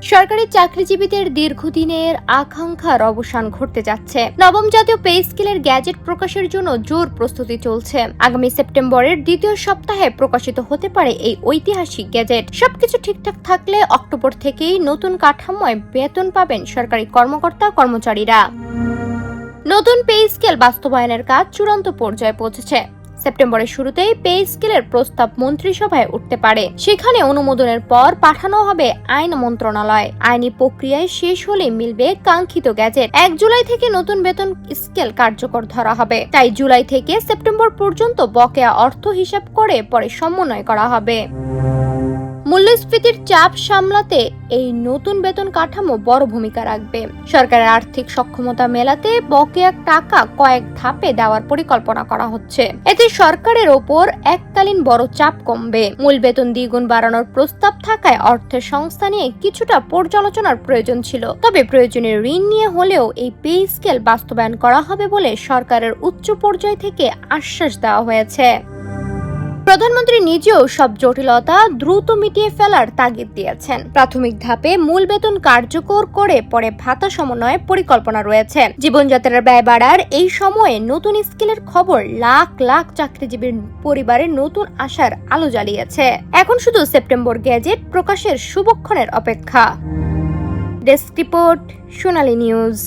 সরকারি চাকরিজীবীদের দীর্ঘদিনের আকাঙ্ক্ষার অবসান ঘটতে যাচ্ছে। নবম জাতীয় পে স্কেলের গ্যাজেট প্রকাশের জন্য জোর প্রস্তুতি চলছে। আগামী সেপ্টেম্বরের দ্বিতীয় সপ্তাহে প্রকাশিত হতে পারে এই ঐতিহাসিক গ্যাজেট। সবকিছু ঠিকঠাক থাকলে অক্টোবর থেকেই নতুন কাঠামোয় বেতন পাবেন সরকারি কর্মকর্তা কর্মচারীরা। নতুন পে স্কেল বাস্তবায়নের কাজ চূড়ান্ত পর্যায়ে পৌঁছেছে। সেপ্টেম্বরের শুরুতেই পে স্কেলের প্রস্তাব মন্ত্রিসভায় উঠতে পারে। সেখানে অনুমোদনের পর পাঠানো হবে আইন মন্ত্রণালয়। আইনি প্রক্রিয়ায় শেষ হলে মিলবে কাঙ্ক্ষিত গ্যাজেট। 1 জুলাই থেকে নতুন বেতন স্কেল কার্যকর ধরা হবে। তাই জুলাই থেকে সেপ্টেম্বর পর্যন্ত বকেয়া অর্থ হিসাব করে পরে সমন্বয় করা হবে। মূল্যস্ফীতির চাপ সামলাতে এই নতুন বেতন কাঠামো বড় ভূমিকা রাখবে। সরকারের আর্থিক সক্ষমতা মেলাতে বকেয়া টাকা কয়েক ধাপে দেওয়ার পরিকল্পনা করা হচ্ছে। এতে সরকারের ওপর এককালীন বড় চাপ কমবে। মূল বেতন দ্বিগুণ বাড়ানোর প্রস্তাব থাকায় অর্থের সংস্থা নিয়ে কিছুটা পর্যালোচনার প্রয়োজন ছিল। তবে প্রয়োজনীয় ঋণ নিয়ে হলেও এই পে স্কেল বাস্তবায়ন করা হবে বলে সরকারের উচ্চ পর্যায় থেকে আশ্বাস দেওয়া হয়েছে। প্রধানমন্ত্রী নিজেও সব জটিলতা দ্রুত মিটিয়ে ফেলার তাগিদ দিয়েছেন। প্রাথমিক ধাপে মূল বেতন কার্যকর করে পরে ভাতা সমন্বয়ের পরিকল্পনা রয়েছে। জীবনযাত্রার ব্যয় বাড়ার এই সময়ে নতুন স্কেলের খবর লাখ লাখ চাকরিজীবীর পরিবারের নতুন আশার আলো জ্বালিয়েছে। এখন শুধু সেপ্টেম্বর গ্যাজেট প্রকাশের শুভক্ষণের অপেক্ষা। ডেস্ক রিপোর্ট, সোনালী নিউজ।